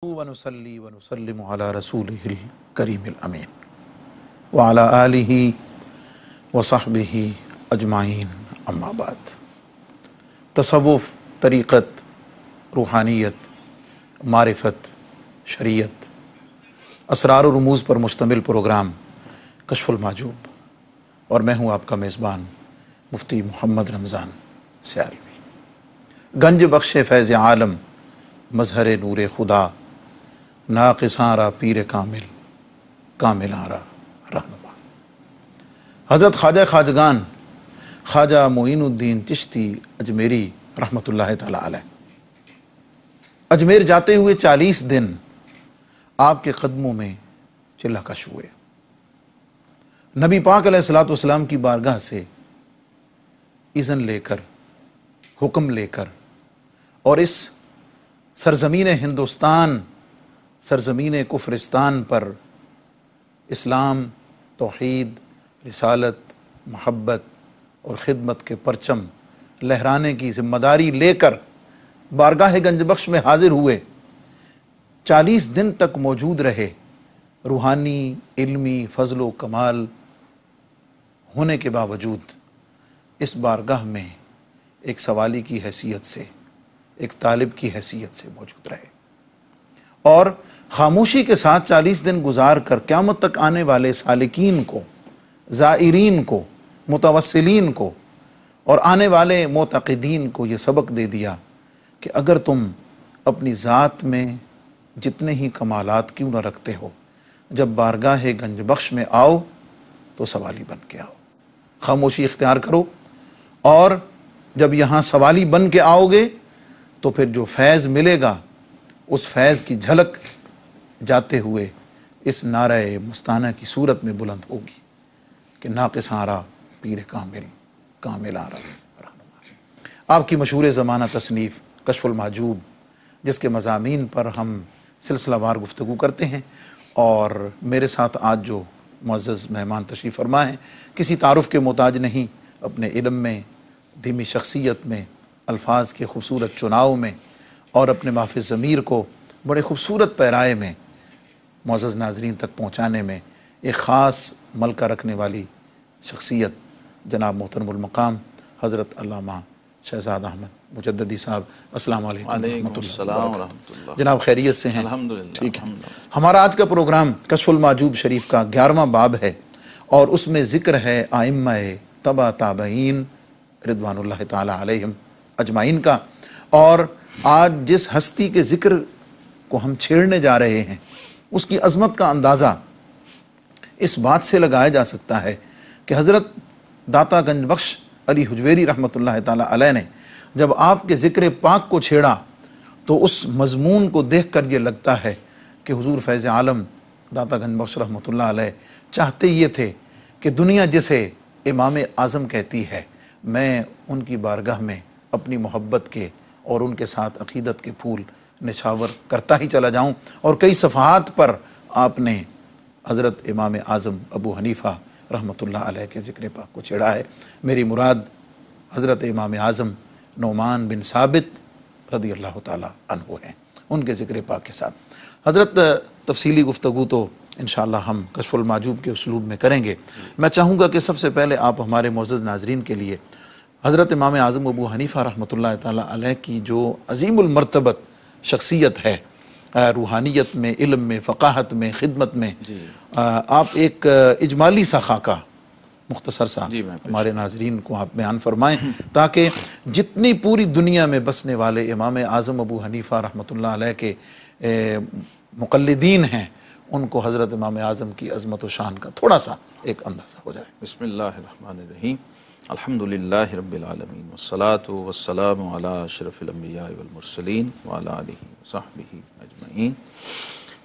ونصلي ونسلم على رسوله الكريم الأمين وعلى آله وصحبه أجمعين أما بعد. تصوف، طریقت، روحانیت، معرفت، شریعت، اسرار و رموز پر مشتمل پروگرام کشف المحجوب، اور میں ہوں آپ کا میزبان مفتی محمد رمضان سیالوی. گنج بخش فیض عالم، مظہر نور خدا، ناقصاں را پیر کامل، کاملاں را رہنما. حضرت خواجہ خواجگان خواجہ معین الدین چشتی اجمیری رحمۃ اللہ تعالی علیہ اجمیر جاتے ہوئے 40 دن آپ کے قدموں میں چلہ کش ہوئے. نبی پاک علیہ الصلوۃ والسلام کی بارگاہ سے اذن لے کر، حکم لے کر، اور اس سرزمین ہندوستان، سرزمین کفرستان پر اسلام، توحید، رسالت، محبت اور خدمت کے پرچم لہرانے کی ذمہ داری لے کر بارگاہ گنج بخش میں حاضر ہوئے. 40 دن تک موجود رہے. روحانی، علمی فضل و کمال ہونے کے باوجود اس بارگاہ میں ایک سوالی کی حیثیت سے، ایک طالب کی حیثیت سے موجود رہے، اور خاموشی کے ساتھ 40 دن گزار کر قیامت تک آنے والے سالکین کو، زائرین کو، متوسلین کو اور آنے والے معتقدین کو یہ سبق دے دیا کہ اگر تم اپنی ذات میں جتنے ہی کمالات کیوں نہ رکھتے ہو، جب بارگاہ گنج بخش میں آؤ تو سوالی بن کے آؤ. خاموشی اختیار کرو، اور جب یہاں سوالی بن کے آؤ گے تو پھر جو فیض ملے گا اس فیض کی جھلک جاتے ہوئے اس نعرہ مستانہ کی صورت میں بلند ہوگی کہ ناقصاں را پیر کامل، کاملاں را رہنما. آپ کی مشہور زمانہ تصنیف کشف المحجوب، جس کے مضامین پر ہم سلسلہ وار گفتگو کرتے ہیں، اور میرے ساتھ آج جو معزز مہمان تشریف فرما ہیں کسی تعارف کے محتاج نہیں، اپنے علم میں، دھیمی شخصیت میں، الفاظ کے خوبصورت چناؤ میں، اور اپنے محفظ ضمیر کو بڑے خوبصورت پیرائے میں معزز ناظرین تک پہنچانے میں ایک خاص ملکہ رکھنے والی شخصیت جناب محترم المقام حضرت علامہ شہزاد احمد مجددی صاحب. السلام علیکم ورحمۃ اللہ. جناب خیریت سے ہیں؟ الحمدللہ. ٹھیک ہے. ہمارا آج کا پروگرام کشف المحجوب شریف کا 11واں باب ہے، اور اس میں ذکر ہے ائمہ تبع تابعین رضوان اللہ تعالی علیہم اجمعین کا. اور آج جس ہستی کے ذکر کو ہم چھیڑنے جا رہے ہیں اس کی عظمت کا اندازہ اس بات سے لگایا جا سکتا ہے کہ حضرت داتا گنج بخش علی حجویری رحمۃ اللہ تعالی علیہ نے جب آپ کے ذکر پاک کو چھیڑا تو اس مضمون کو دیکھ کر یہ لگتا ہے کہ حضور فیض عالم داتا گنج بخش رحمۃ اللہ علیہ چاہتے یہ تھے کہ دنیا جسے امام اعظم کہتی ہے، میں ان کی بارگاہ میں اپنی محبت کے اور ان کے ساتھ عقیدت کے پھول نچھاور کرتا ہی چلا جاؤں. اور کئی صفحات پر آپ نے حضرت امام اعظم ابو حنیفہ رحمۃ اللہ علیہ کے ذکر پاک کو چھیڑا ہے. میری مراد حضرت امام اعظم نعمان بن ثابت رضی اللہ تعالی عنہ ہیں، ان کے ذکر پاک کے ساتھ. حضرت تفصیلی گفتگو تو انشاءاللہ ہم کشف المحجوب کے اسلوب میں کریں گے. میں چاہوں گا کہ سب سے پہلے آپ ہمارے معزز ناظرین کے لیے حضرت امام اعظم ابو حنیفہ رحمۃ اللہ تعالی علیہ کی جو عظیم المرتبت شخصیت ہے، روحانیت میں، علم میں، فقاہت میں، خدمت میں، آپ ایک اجمالی سا خاکہ مختصر سا ہمارے ناظرین کو آپ بیان فرمائیں، تاکہ جتنی پوری دنیا میں بسنے والے امام اعظم ابو حنیفہ رحمۃ اللہ علیہ کے مقلدین ہیں ان کو حضرت امام اعظم کی عظمت و شان کا تھوڑا سا ایک اندازہ ہو جائے. بسم اللہ الرحمن الرحیم. الحمدللہ رب العالمین والصلاة والسلام علی اشرف الانبیاء والمرسلین وعلی آلہ وصحبہ اجمعین.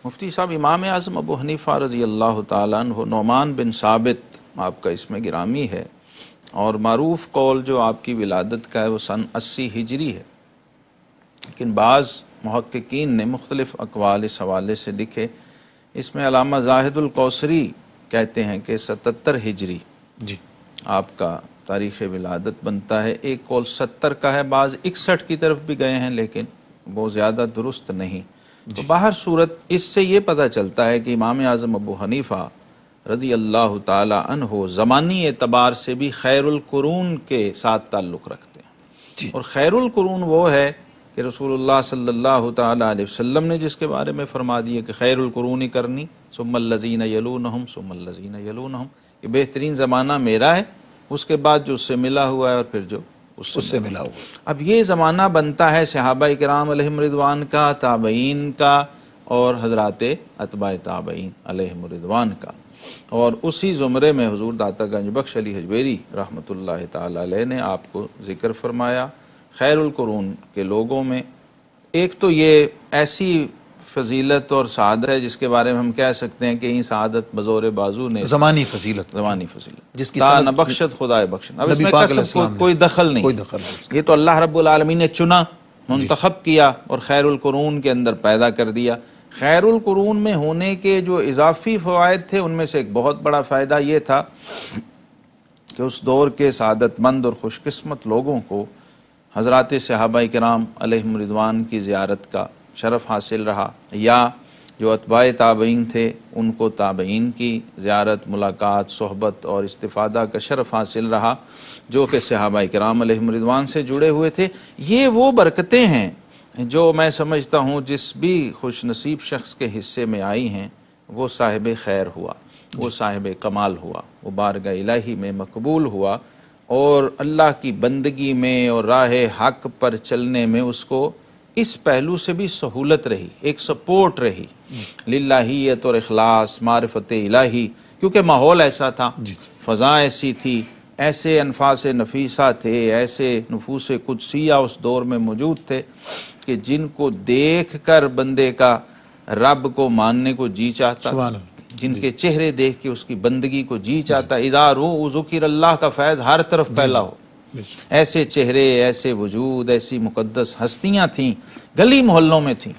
مفتی صاحب، امام اعظم ابو حنیفہ رضی اللہ تعالیٰ عنہ نعمان بن ثابت آپ کا اسم گرامی ہے، اور معروف قول جو آپ کی ولادت کا ہے وہ سن 80 ہجری ہے، لیکن بعض محققین نے مختلف اقوال اس حوالے سے لکھے. اس میں علامہ زاہد القوثری کہتے ہیں کہ 77 ہجری جی آپ کا تاریخ ولادت بنتا ہے. ایک قول 70 کا ہے، بعض 61 کی طرف بھی گئے ہیں، لیکن وہ زیادہ درست نہیں. تو باہر صورت اس سے یہ پتہ چلتا ہے کہ امام اعظم ابو حنیفہ رضی اللہ تعالی عنہ زمانی اعتبار سے بھی خیر القرون کے ساتھ تعلق رکھتے ہیں، اور خیر القرون وہ ہے کہ رسول اللہ صلی اللہ تعالی علیہ وسلم نے جس کے بارے میں فرما دیا کہ خیر القرون کرنی ثم الذین یلونہم ثم الذین یلونہم، یہ بہترین زمانہ میرا ہے، اس کے بعد جو اس سے ملا ہوا ہے اور پھر جو اس سے ملا ہوا۔ اب یہ زمانہ بنتا ہے صحابہ کرام علیہم رضوان کا، تابعین کا، اور حضرات اتباع تابعین علیہم رضوان کا، اور اسی زمرے میں حضور داتا گنج بخش علی حجویری رحمۃ اللہ تعالی علیہ نے آپ کو ذکر فرمایا خیر القرون کے لوگوں میں۔ ایک تو یہ ایسی فضیلت اور سعادت ہے جس کے بارے میں ہم کہہ سکتے ہیں کہ یہ سعادت بزور بازو نے زمانی فضیلت جس کی تا نہ بخشت خدائے بخشن، اب اس میں کسب کوئی دخل نہیں، یہ تو اللہ رب العالمین نے چنا، منتخب کیا اور خیر القرون کے اندر پیدا کر دیا۔ خیر القرون میں ہونے کے جو اضافی فوائد تھے ان میں سے ایک بہت بڑا فائدہ یہ تھا کہ اس دور کے سعادت مند اور خوش قسمت لوگوں کو حضرات صحابہ کرام علیہم رضوان کی زیارت کا شرف حاصل رہا، یا جو اتباع تابعین تھے ان کو تابعین کی زیارت، ملاقات، صحبت اور استفادہ کا شرف حاصل رہا جو کہ صحابہ کرام علیہم رضوان سے جڑے ہوئے تھے۔ یہ وہ برکتیں ہیں جو میں سمجھتا ہوں جس بھی خوش نصیب شخص کے حصے میں آئی ہیں وہ صاحب خیر ہوا، وہ صاحب کمال ہوا، وہ بارگاہ الہی میں مقبول ہوا، اور اللہ کی بندگی میں اور راہ حق پر چلنے میں اس کو اس پہلو سے بھی سہولت رہی، ایک سپورٹ رہی، للہیت اور اخلاص، معرفت الہی، کیونکہ ماحول ایسا تھا، فضا ایسی تھی، ایسے انفاس نفیسہ تھے، ایسے نفوس قدسیہ اس دور میں موجود تھے کہ جن کو دیکھ کر بندے کا رب کو ماننے کو جی چاہتا تھا، جن کے چہرے دیکھ کے اس کی بندگی کو جی چاہتا، اذا رؤوا ذکر اللہ کا فیض ہر طرف پھیلا ہو۔ ایسے چہرے، ایسے وجود، ایسی مقدس ہستیاں تھیں، گلی محلوں میں تھیں،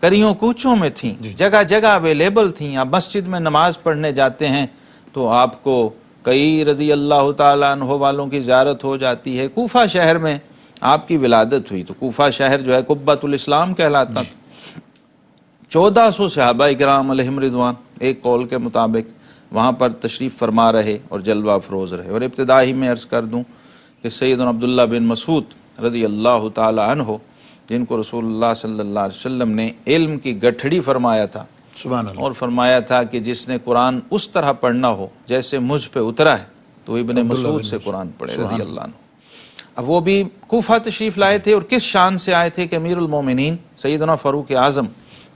کریوں کوچوں میں تھیں، جگہ جگہ اویلیبل تھیں۔ آپ مسجد میں نماز پڑھنے جاتے ہیں تو آپ کو کئی رضی اللہ تعالیٰ عنہ والوں کی زیارت ہو جاتی ہے۔ کوفہ شہر میں آپ کی ولادت ہوئی تو کوفہ شہر جو ہے قبۃ الاسلام کہلاتا تھا۔ 1400 صحابہ کرام علیہم رضوان ایک قول کے مطابق وہاں پر تشریف فرما رہے اور جلوہ افروز رہے۔ اور ابتدائی میں عرض کر دوں کہ سیدنا عبداللہ بن مسعود رضی اللہ تعالی عنہ، جن کو رسول اللہ صلی اللہ علیہ وسلم نے علم کی گٹھڑی فرمایا تھا، سبحان اللہ، اور فرمایا تھا کہ جس نے قرآن اس طرح پڑھنا ہو جیسے مجھ پہ اترا ہے تو ابن مسعود سے قرآن پڑھے رضی اللہ عنہ۔ اب وہ بھی کوفہ تشریف لائے تھے، اور کس شان سے آئے تھے کہ امیر المومنین سیدنا فاروق اعظم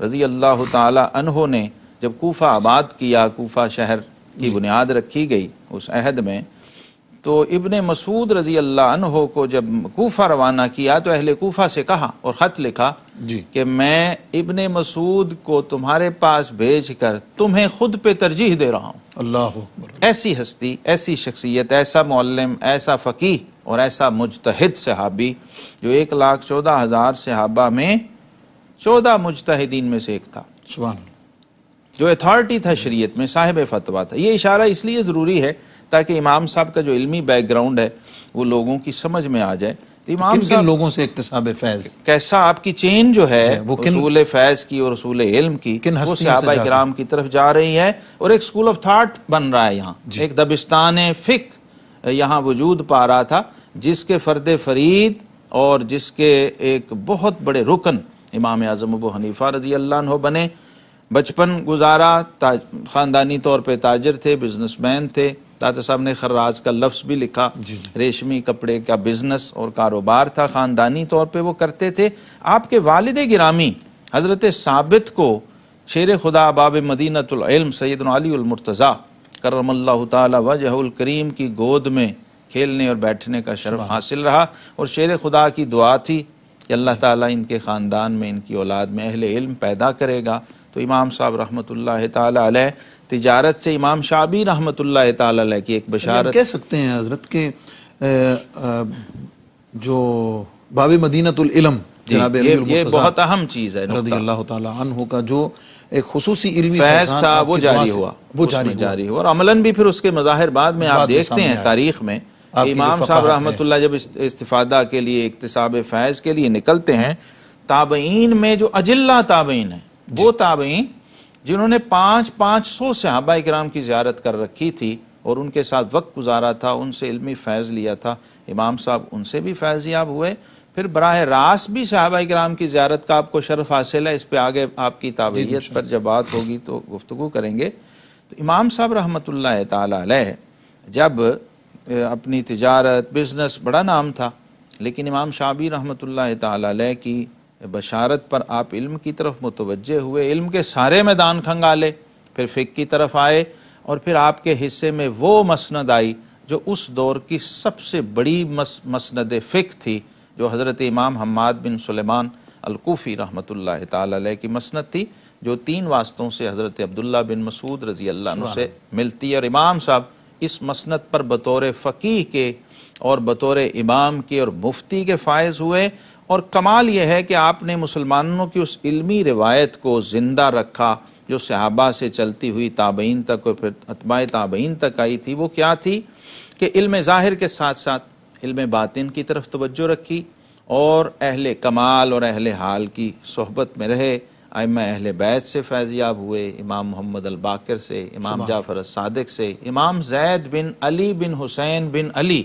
رضی اللہ تعالی عنہ نے جب کوفہ آباد کیا، کوفہ شہر کی بنیاد رکھی گئی اس عہد میں، تو ابن مسعود رضی اللہ عنہ کو جب کوفہ روانہ کیا تو اہل کوفہ سے کہا اور خط لکھا کہ میں ابن مسعود کو تمہارے پاس بھیج کر تمہیں خود پہ ترجیح دے رہا ہوں۔ اللہ اکبر، ایسی ہستی، ایسی شخصیت، ایسا معلم، ایسا فقیہ اور ایسا مجتہد صحابی جو 1,14,000 صحابہ میں 14 مجتہدین میں سے ایک تھا، سبحان اللہ، جو اتھارٹی تھا شریعت میں، صاحب فتویٰ تھا۔ یہ اشارہ اس لیے ضروری ہے تاکہ امام صاحب کا جو علمی بیک گراؤنڈ ہے وہ لوگوں کی سمجھ میں آ جائے۔ تو امام صاحب لوگوں سے اکتساب فیض، کیسا آپ کی چین جو ہے اصول فیض کی اور اصول علم کی، وہ صحابہ کرام کی طرف جا رہی ہے، اور ایک سکول آف تھاٹ بن رہا ہے یہاں، ایک دبستان فقہ یہاں وجود پا رہا تھا، جس کے فرد فرید اور جس کے ایک بہت بڑے رکن امام اعظم ابو حنیفہ رضی اللہ عنہ بنے۔ بچپن گزارا، خاندانی طور پہ تاجر تھے، بزنس مین تھے۔ داتا صاحب نے خراج کا لفظ بھی لکھا، ریشمی کپڑے کا بزنس اور کاروبار تھا، خاندانی طور پہ وہ کرتے تھے۔ آپ کے والد گرامی حضرت ثابت کو شیر خدا باب مدینۃ العلم سیدنا علی المرتضیٰ کرم اللہ تعالی وجہ الکریم کی گود میں کھیلنے اور بیٹھنے کا شرف حاصل رہا، اور شیر خدا کی دعا تھی کہ اللہ تعالیٰ ان کے خاندان میں، ان کی اولاد میں اہل علم پیدا کرے گا۔ تو امام صاحب رحمۃ اللہ تعالی علیہ تجارت سے امام شعبی رحمۃ اللہ تعالی علیہ کی ایک بشارت کہہ سکتے ہیں حضرت کہ جو باب مدینۃ العلم جناب یہ بہت اہم چیز ہے، رضی اللہ تعالی عنہ کا جو ایک خصوصی علمی فیض تھا وہ جاری ہوا، اور عملاً بھی پھر اس کے مظاہر بعد میں آپ دیکھتے ہیں تاریخ میں امام صاحب رحمۃ اللہ جب استفادہ کے لیے، اکتساب فیض کے لیے نکلتے ہیں تابعین میں جو اجلہ تابعین ہیں، وہ تابعین جنہوں نے 500 صحابہ کرام کی زیارت کر رکھی تھی اور ان کے ساتھ وقت گزارا تھا، ان سے علمی فیض لیا تھا، امام صاحب ان سے بھی فیض یاب ہوئے، پھر براہ راست بھی صحابہ کرام کی زیارت کا آپ کو شرف حاصل ہے۔ اس پہ آگے آپ کی تابعیت پر جب بات ہوگی تو گفتگو کریں گے۔ تو امام صاحب رحمۃ اللہ تعالی علیہ جب اپنی تجارت بزنس بڑا نام تھا، لیکن امام شعبی رحمۃ اللہ تعالی علیہ کی بشارت پر آپ علم کی طرف متوجہ ہوئے، علم کے سارے میدان کھنگالے، پھر فقہ کی طرف آئے، اور پھر آپ کے حصے میں وہ مسند آئی جو اس دور کی سب سے بڑی مسند فقہ تھی، جو حضرت امام حماد بن سلیمان الکوفی رحمۃ اللہ تعالی علیہ کی مسند تھی، جو 3 واسطوں سے حضرت عبداللہ بن مسعود رضی اللہ عنہ سے ملتی ہے۔ اور امام صاحب اس مسند پر بطور فقیہ کے اور بطور امام کے اور مفتی کے فائز ہوئے، اور کمال یہ ہے کہ آپ نے مسلمانوں کی اس علمی روایت کو زندہ رکھا جو صحابہ سے چلتی ہوئی تابعین تک اور پھر اتباع تابعین تک آئی تھی۔ وہ کیا تھی کہ علم ظاہر کے ساتھ ساتھ علم باطن کی طرف توجہ رکھی، اور اہل کمال اور اہل حال کی صحبت میں رہے، ائمہ اہل بیت سے فیض یاب ہوئے، امام محمد الباقر سے، امام جعفر الصادق سے، امام زید بن علی بن حسین بن علی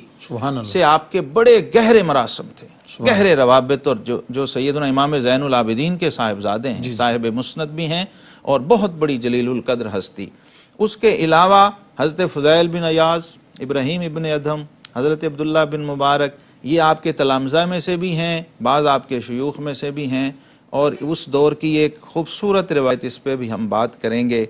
سے آپ کے بڑے گہرے مراسم تھے، گہرے روابط، اور جو سیدنا امام زین العابدین کے صاحبزادے ہیں، صاحب مسند بھی ہیں اور بہت بڑی جلیل القدر ہستی۔ اس کے علاوہ حضرت فضیل بن ایاز، ابراہیم ابن ادھم، حضرت عبداللہ بن مبارک، یہ آپ کے تلامذہ میں سے بھی ہیں، بعض آپ کے شیوخ میں سے بھی ہیں، اور اس دور کی ایک خوبصورت روایت، اس پہ بھی ہم بات کریں گے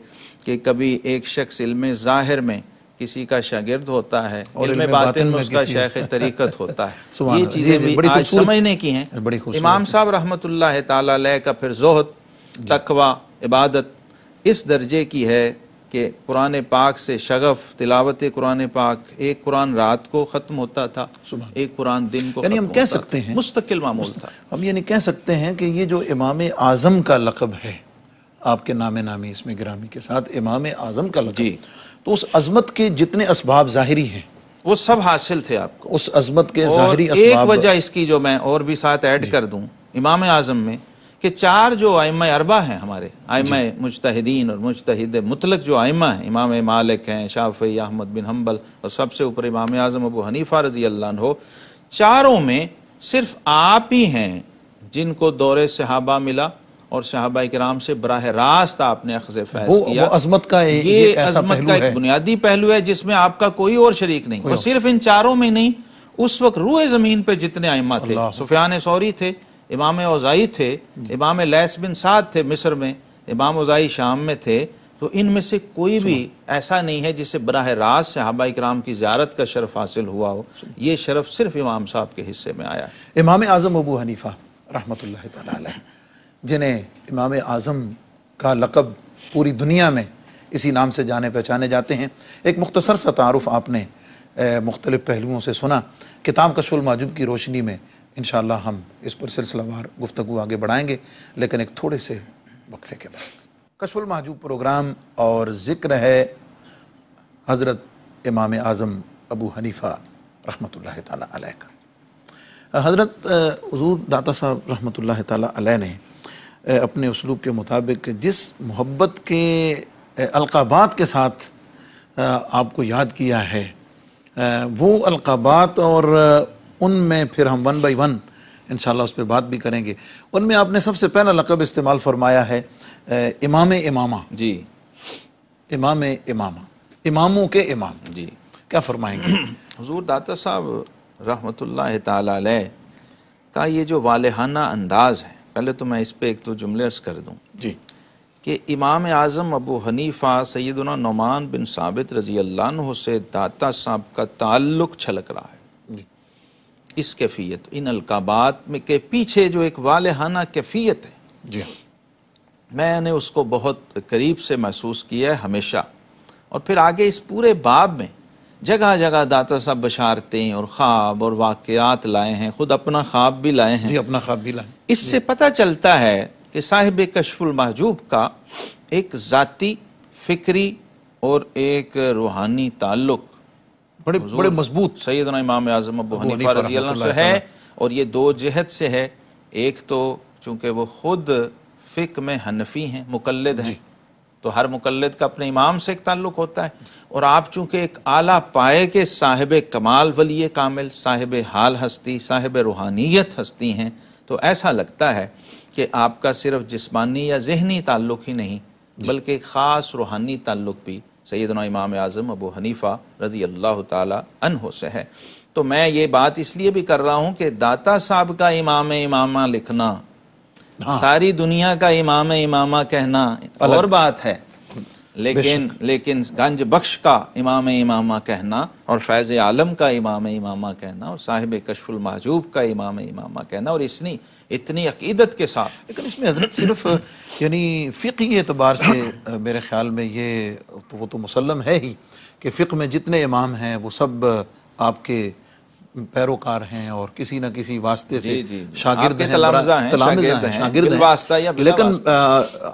کہ کبھی ایک شخص علم ظاہر میں کسی کا شاگرد ہوتا ہے، علم باطن میں اس کا شیخ طریقت ہوتا ہے۔ یہ چیزیں بھی آج سمجھنے کی ہیں۔ امام صاحب رحمۃ اللہ تعالی علیہ کا پھر زہد، تقوی، عبادت اس درجے کی ہے کہ قرآن پاک سے شغف، تلاوت قرآن پاک، ایک قرآن رات کو ختم ہوتا تھا، ایک قرآن دن کو یعنی ہم کہہ سکتے ہیں مستقل معمول تھا۔ ہم یعنی کہہ سکتے ہیں کہ یہ جو امام اعظم کا لقب ہے آپ کے نام نامی اس میں گرامی کے ساتھ امام اعظم کا لقب، تو اس عظمت کے جتنے اسباب ظاہری ہیں وہ سب حاصل تھے آپ کو، اس عظمت کے ظاہری اور اسباب۔ ایک وجہ اس کی جو میں اور بھی ساتھ ایڈ کر دوں امام اعظم میں، کہ 4 جو ائمہ اربعہ ہیں ہمارے، ائمہ مجتہدین اور مجتہد مطلق جو ائمہ ہیں، امام مالک ہیں، شافعی، احمد بن حنبل، اور سب سے اوپر امام اعظم ابو حنیفہ رضی اللہ عنہ، چاروں میں صرف آپ ہی ہیں جن کو دور صحابہ ملا اور صحابہ کرام سے براہ راست آپ نے اخذ فیض کیا۔ وہ عظمت کا یہ عظمت کا ایک بنیادی پہلو ہے جس میں آپ کا کوئی اور شریک نہیں، اور صرف ان چاروں میں نہیں، اس وقت روئے زمین پہ جتنے ائمہ تھے، سفیان ثوری تھے، امام اوزاعی تھے، امام لیث بن سعد تھے مصر میں، امام اوزاعی شام میں تھے، تو ان میں سے کوئی بھی ایسا نہیں ہے جسے براہ راست صحابہ کرام کی زیارت کا شرف حاصل ہوا ہو۔ یہ شرف صرف امام صاحب کے حصے میں آیا ہے۔ امام اعظم ابو حنیفہ رحمۃ اللہ تعالی علیہ، جنہیں امام اعظم کا لقب پوری دنیا میں اسی نام سے جانے پہچانے جاتے ہیں، ایک مختصر سا تعارف آپ نے مختلف پہلوؤں سے سنا۔ کتاب کشف المحجوب کی روشنی میں انشاءاللہ ہم اس پر سلسلہ وار گفتگو آگے بڑھائیں گے، لیکن ایک تھوڑے سے وقفے کے بعد۔ کشف المحجوب پروگرام اور ذکر ہے حضرت امام اعظم ابو حنیفہ رحمۃ اللہ تعالی علیہ کا۔ حضرت حضور داتا صاحب رحمۃ اللہ تعالی علیہ نے اپنے اسلوب کے مطابق جس محبت کے القابات کے ساتھ آپ کو یاد کیا ہے، وہ القابات اور ان میں پھر ہم 1 بائی 1 انشاءاللہ اس پہ بات بھی کریں گے۔ ان میں آپ نے سب سے پہلا لقب استعمال فرمایا ہے امام امامہ۔ جی، امام امامہ، اماموں کے امام۔ جی، کیا فرمائیں گے؟ حضور داتا صاحب رحمۃ اللہ تعالی علیہ کا یہ جو والہانہ انداز ہے، پہلے تو میں اس پہ ایک 2 جملے عرض کر دوں جی، کہ امام اعظم ابو حنیفہ سیدنا نعمان بن ثابت رضی اللہ عنہ سے داتا صاحب کا تعلق چھلک رہا ہے۔ اس کیفیت، ان القابات میں کے پیچھے جو ایک والہانہ کیفیت ہے، جی، میں نے اس کو بہت قریب سے محسوس کیا ہے ہمیشہ۔ اور پھر آگے اس پورے باب میں جگہ جگہ داتا صاحب بشارتیں اور خواب اور واقعات لائے ہیں، خود اپنا خواب بھی لائے ہیں۔ جی، اپنا خواب بھی لائے۔ اس سے پتہ چلتا ہے کہ صاحب کشف المحجوب کا ایک ذاتی، فکری اور ایک روحانی تعلق بڑے مضبوط سیدنا امام اعظم ابو حنیفہ رضی اللہ عنہ سے ہے، اور یہ 2 جہت سے ہے۔ ایک تو چونکہ وہ خود فقہ میں حنفی ہیں، مقلد ہیں، تو ہر مقلد کا اپنے امام سے ایک تعلق ہوتا ہے، اور آپ چونکہ ایک اعلیٰ پائے کے صاحب کمال ولی کامل، صاحب حال ہستی، صاحب روحانیت ہستی ہیں، تو ایسا لگتا ہے کہ آپ کا صرف جسمانی یا ذہنی تعلق ہی نہیں بلکہ ایک خاص روحانی تعلق بھی سیدنا امام اعظم ابو حنیفہ رضی اللہ تعالی عنہ سے ہے۔ تو میں یہ بات اس لیے بھی کر رہا ہوں کہ داتا صاحب کا امام امامہ لکھنا، ساری دنیا کا امام امامہ کہنا اور بات ہے، لیکن گنج بخش کا امام امامہ کہنا اور فیض عالم کا امام امامہ کہنا اور صاحب کشف المحجوب کا امام امامہ کہنا، اور اتنی عقیدت کے ساتھ، لیکن اس میں حضرت صرف یعنی فقہی اعتبار سے میرے خیال میں یہ وہ تو مسلم ہے ہی کہ فقہ میں جتنے امام ہیں وہ سب آپ کے پیروکار ہیں اور کسی نہ کسی واسطے سے شاگرد ہیں، شاگرد ہیں، لیکن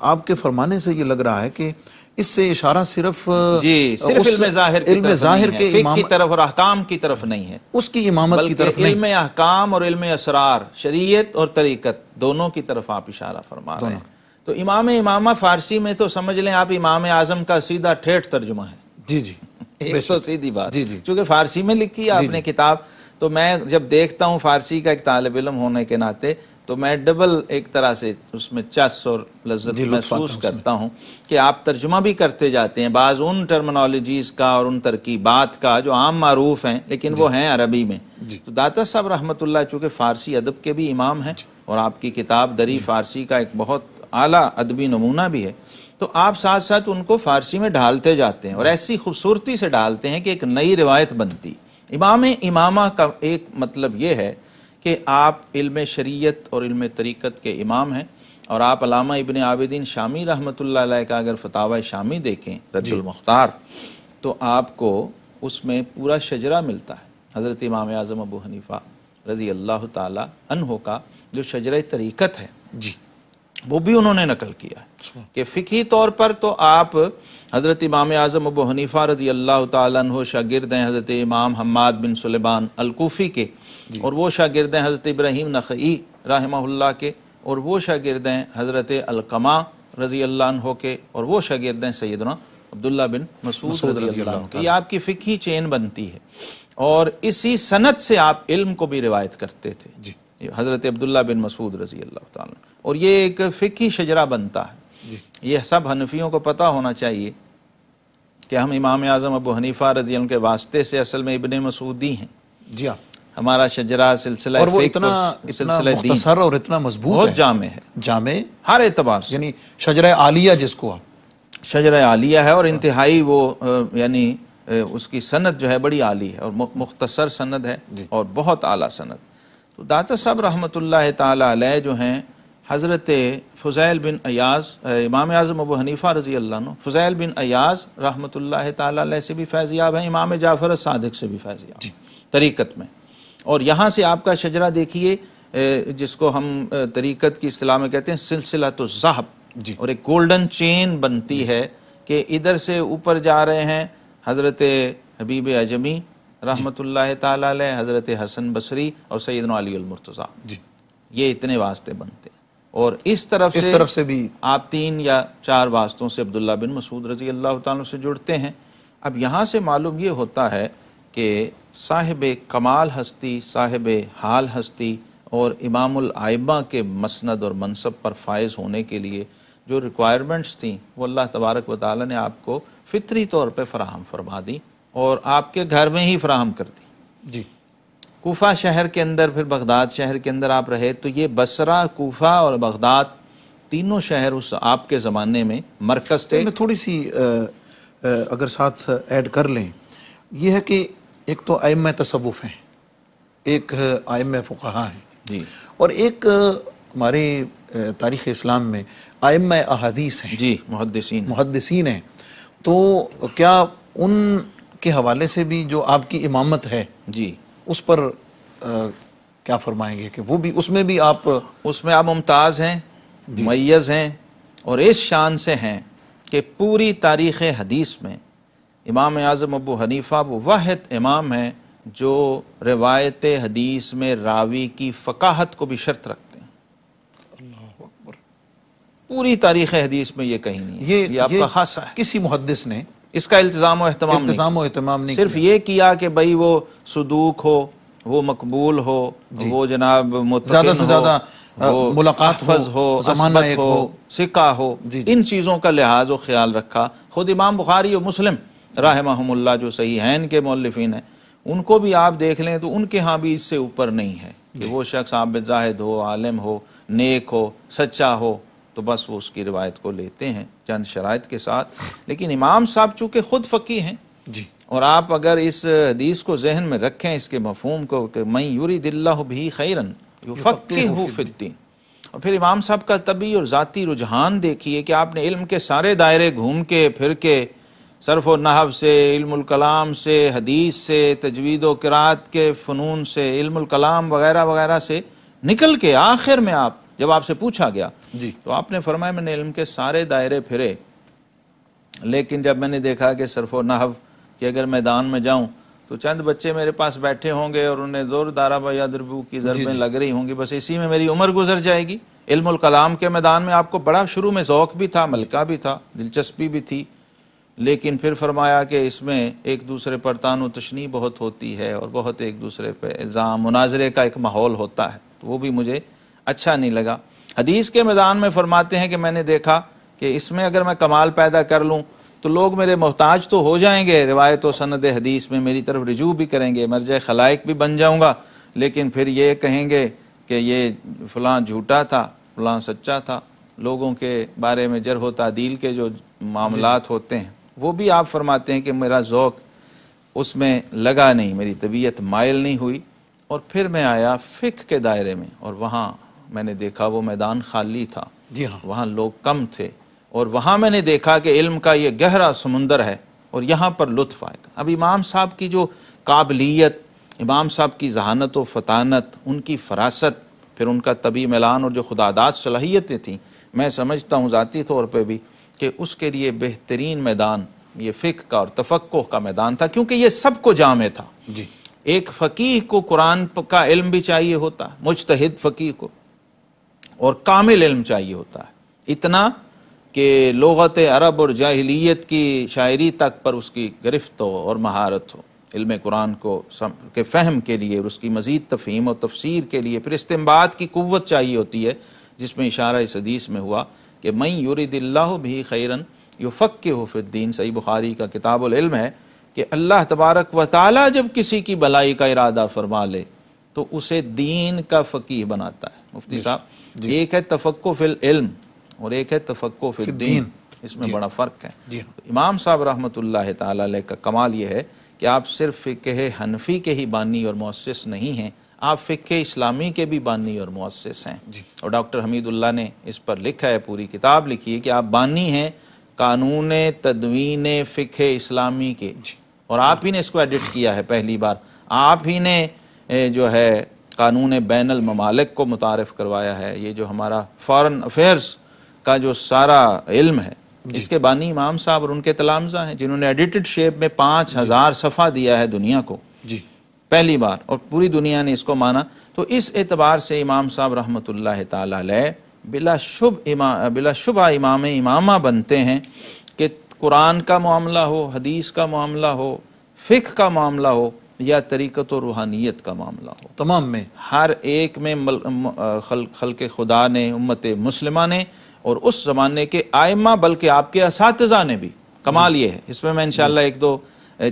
آپ کے فرمانے سے یہ لگ رہا ہے کہ اس سے اشارہ صرف علم ظاہر کے فقہ کی طرف اور احکام کی طرف نہیں ہے، اس کی امامت کی طرف نہیں، علم احکام اور علم اسرار، شریعت اور طریقت دونوں کی طرف آپ اشارہ فرما رہے ہیں۔ تو امام امامہ فارسی میں تو سمجھ لیں آپ امام اعظم کا سیدھا ٹھیٹھ ترجمہ ہے، جی ایک تو سیدھی بات، چونکہ فارسی میں لکھی ہے آپ نے کتاب، تو میں جب دیکھتا ہوں فارسی کا ایک طالب علم ہونے کے ناطے تو میں ڈبل ایک طرح سے اس میں چس اور لذت محسوس کرتا ہوں کہ آپ ترجمہ بھی کرتے جاتے ہیں بعض ان ٹرمنالوجیز کا اور ان ترکیبات کا جو عام معروف ہیں لیکن وہ ہیں عربی میں۔ تو داتا صاحب رحمۃ اللہ چونکہ فارسی ادب کے بھی امام ہیں اور آپ کی کتاب دری فارسی کا ایک بہت اعلیٰ ادبی نمونہ بھی ہے، تو آپ ساتھ ساتھ ان کو فارسی میں ڈھالتے جاتے ہیں اور ایسی خوبصورتی سے ڈھالتے ہیں کہ ایک نئی روایت بنتی۔ امام امامہ کا ایک مطلب یہ ہے کہ آپ علم شریعت اور علم طریقت کے امام ہیں، اور آپ علامہ ابن عابدین شامی رحمۃ اللہ علیہ کا اگر فتاوی شامی دیکھیں رد المختار تو آپ کو اس میں پورا شجرہ ملتا ہے حضرت امام اعظم ابو حنیفہ رضی اللہ تعالی عنہ کا، جو شجرہ طریقت ہے وہ بھی انہوں نے نقل کیا ہے کہ فقہی طور پر تو آپ حضرت امام اعظم ابو حنیفہ رضی اللہ تعالیٰ عنہ شاگرد ہیں حضرت امام حماد بن سلیمان الکوفی کے، اور وہ شاگرد ہیں حضرت ابراہیم نخعی رحمہ اللہ کے، اور وہ شاگرد ہیں حضرت علقمہ رضی اللہ عنہ کے، اور وہ شاگرد ہیں سیدنا عبداللہ بن مسعود رضی اللہ عنہ کے۔ یہ آپ کی فقہی چین بنتی ہے، اور اسی سند سے آپ علم کو بھی روایت کرتے تھے حضرت عبداللہ بن مسعود رضی اللہ تعالیٰ، اور یہ ایک فقہی شجرہ بنتا ہے۔ یہ سب حنفیوں کو پتہ ہونا چاہیے کہ ہم امام اعظم ابو حنیفہ رضی اللہ عنہ کے واسطے سے اصل میں ابن مسعودی ہیں، جی ہاں، ہمارا شجرہ سلسلہ اور وہ فقہ اتنا مختصر اور اتنا مضبوط بہت جامع ہے، جامع ہر اعتبار سے، یعنی شجرہ عالیہ جس کو آپ شجرہ عالیہ ہے، اور انتہائی وہ یعنی اس کی سند جو ہے بڑی عالی ہے اور مختصر سند ہے اور بہت اعلیٰ سند۔ تو داتا صاحب رحمۃ اللہ تعالی علیہ جو ہیں حضرت فضیل بن ایاز، امام اعظم ابو حنیفہ رضی اللہ عنہ فضیل بن ایاز رحمۃ اللہ تعالی علیہ سے بھی فیضیاب ہیں، امام جعفر صادق سے بھی فیضیاب طریقت میں۔ اور یہاں سے آپ کا شجرہ دیکھیے جس کو ہم طریقت کی اصطلاح میں کہتے ہیں سلسلۃ الذہب، اور ایک گولڈن چین بنتی ہے کہ ادھر سے اوپر جا رہے ہیں حضرت حبیب عجمی رحمۃ اللہ تعالی علیہ، حضرت حسن بصری اور سیدنا علی المرتضیٰ، یہ اتنے واسطے بنتے ہیں، اور اس طرف سے بھی آپ 3 یا 4 واسطوں سے عبداللہ بن مسعود رضی اللہ تعالیٰ سے جڑتے ہیں۔ اب یہاں سے معلوم یہ ہوتا ہے کہ صاحب کمال ہستی، صاحب حال ہستی اور امام الائمہ کے مسند اور منصب پر فائز ہونے کے لیے جو ریکوائرمنٹس تھیں وہ اللہ تبارک و تعالیٰ نے آپ کو فطری طور پہ فراہم فرما دی اور آپ کے گھر میں ہی فراہم کر دی۔ کوفہ شہر کے اندر، پھر بغداد شہر کے اندر آپ رہے، تو یہ بصرہ، کوفہ اور بغداد تینوں شہر اس آپ کے زمانے میں مرکز تھے۔ میں تھوڑی سی اگر ساتھ ایڈ کر لیں، یہ ہے کہ ایک تو ائمہ تصوف ہیں، ایک ائمہ فقہا ہیں، اور ایک ہمارے تاریخ اسلام میں ائمہ احادیث ہیں، محدثین ہیں۔ تو کیا ان کے حوالے سے بھی جو آپ کی امامت ہے اس پر کیا فرمائیں گے کہ وہ بھی اس میں آپ ممتاز ہیں، ممیز ہیں، اور اس شان سے ہیں کہ پوری تاریخ حدیث میں امام اعظم ابو حنیفہ وہ واحد امام ہیں جو روایت حدیث میں راوی کی فقاہت کو بھی شرط رکھتے ہیں۔ پوری تاریخ حدیث میں یہ کہیں نہیں ہے، یہ آپ کا خاصہ ہے، کسی محدث نے اس کا التزام و اہتمام نہیں، صرف یہ کیا کہ بھئی وہ صدوق ہو، وہ مقبول ہو، وہ جناب متقن زیادہ سے زیادہ وہ ملاقات محفظ ہو، زمانہ عصمت ایک ہو، سکہ ہو، ان چیزوں کا لحاظ و خیال رکھا۔ خود امام بخاری و مسلم رحمہم اللہ جو صحیحین کے مؤلفین ہیں، ان کو بھی آپ دیکھ لیں تو ان کے ہاں بھی اس سے اوپر نہیں ہے کہ وہ شخص عابد زاہد ہو، عالم ہو، نیک ہو، سچا ہو، تو بس وہ اس کی روایت کو لیتے ہیں چند شرائط کے ساتھ۔ لیکن امام صاحب چونکہ خود فقیہ ہیں، جی، اور آپ اگر اس حدیث کو ذہن میں رکھیں، اس کے مفہوم کو کہ من یرید اللہ بہ خیرا یفقہہ فی الدین، اور پھر امام صاحب کا طبعی اور ذاتی رجحان دیکھیے کہ آپ نے علم کے سارے دائرے گھوم کے پھر کے، صرف و نحو سے، علم الکلام سے، حدیث سے، تجوید و قرات کے فنون سے، علم الکلام وغیرہ وغیرہ سے نکل کے آخر میں آپ جب آپ سے پوچھا گیا جی، تو آپ نے فرمایا میں نے علم کے سارے دائرے پھرے، لیکن جب میں نے دیکھا کہ صرف و نحو کہ اگر میدان میں جاؤں تو چند بچے میرے پاس بیٹھے ہوں گے اور انہیں زور دارا یضربو کی ضربیں لگ رہی ہوں گی، بس اسی میں میری عمر گزر جائے گی۔ علم الکلام کے میدان میں آپ کو بڑا شروع میں ذوق بھی تھا، ملکہ بھی تھا، دلچسپی بھی تھی، لیکن پھر فرمایا کہ اس میں ایک دوسرے پر طعن و تشنیع بہت ہوتی ہے اور بہت ایک دوسرے پہ الزام مناظرے کا ایک ماحول ہوتا ہے، تو وہ بھی مجھے اچھا نہیں لگا۔ حدیث کے میدان میں فرماتے ہیں کہ میں نے دیکھا کہ اس میں اگر میں کمال پیدا کر لوں تو لوگ میرے محتاج تو ہو جائیں گے، روایت و سند حدیث میں میری طرف رجوع بھی کریں گے، مرجع خلائق بھی بن جاؤں گا، لیکن پھر یہ کہیں گے کہ یہ فلاں جھوٹا تھا، فلاں سچا تھا۔ لوگوں کے بارے میں جرح و تعدیل کے جو معاملات ہوتے ہیں وہ بھی آپ فرماتے ہیں کہ میرا ذوق اس میں لگا نہیں، میری طبیعت مائل نہیں ہوئی۔ اور پھر میں آیا فقہ کے دائرے میں، اور وہاں میں نے دیکھا وہ میدان خالی تھا، جی ہاں، وہاں لوگ کم تھے، اور وہاں میں نے دیکھا کہ علم کا یہ گہرا سمندر ہے اور یہاں پر لطف آئے گا۔ اب امام صاحب کی جو قابلیت، امام صاحب کی ذہانت و فطانت، ان کی فراست، پھر ان کا طبی میلان اور جو خداداد صلاحیتیں تھیں، میں سمجھتا ہوں ذاتی طور پہ بھی کہ اس کے لیے بہترین میدان یہ فقہ کا اور تفقہ کا میدان تھا، کیونکہ یہ سب کو جامع تھا۔ جی، ایک فقیہ کو قرآن کا علم بھی چاہیے ہوتا ہے، مجتہد فقیہ کو، اور کامل علم چاہیے ہوتا ہے، اتنا کہ لغت عرب اور جاہلیت کی شاعری تک پر اس کی گرفت ہو اور مہارت ہو، علم قرآن کو کے فہم کے لیے اور اس کی مزید تفہیم و تفسیر کے لیے پھر استنباط کی قوت چاہیے ہوتی ہے، جس میں اشارہ اس حدیث میں ہوا کہ من یرید اللہ بہ خیرا یفقہہ فی الدین، صحیح بخاری کا کتاب العلم ہے کہ اللہ تبارک و تعالی جب کسی کی بھلائی کا ارادہ فرما لے تو اسے دین کا فقیہ بناتا ہے۔ مفتی صاحب، ایک ہے تفقہ فی العلم اور ایک ہے تفقہ فی الدین، اس میں بڑا فرق ہے۔ امام صاحب رحمۃ اللہ تعالی علیہ کا کمال یہ ہے کہ آپ صرف فقہ حنفی کے ہی بانی اور مؤسس نہیں ہیں، آپ فقہ اسلامی کے بھی بانی اور مؤسس ہیں، اور ڈاکٹر حمید اللہ نے اس پر لکھا ہے، پوری کتاب لکھی ہے کہ آپ بانی ہیں قانون تدوین فقہ اسلامی کے، اور آپ ہی نے اس کو ایڈٹ کیا ہے پہلی بار، آپ ہی نے جو ہے قانون بین الممالک کو متعارف کروایا ہے۔ یہ جو ہمارا فارن افیئرز کا جو سارا علم ہے، اس کے بانی امام صاحب اور ان کے تلامذہ ہیں، جنہوں نے ایڈیٹڈ شیپ میں 5000 صفحہ دیا ہے دنیا کو پہلی بار، اور پوری دنیا نے اس کو مانا۔ تو اس اعتبار سے امام صاحب رحمۃ اللہ تعالی علیہ بلا شبہ امام امامہ بنتے ہیں کہ قرآن کا معاملہ ہو، حدیث کا معاملہ ہو، فقہ کا معاملہ ہو یا طریقت و روحانیت کا معاملہ ہو، تمام میں ہر ایک میں خلق خدا نے، امت مسلمہ نے اور اس زمانے کے ائمہ بلکہ آپ کے اساتذہ نے بھی، کمال یہ ہے، اس میں انشاءاللہ ایک دو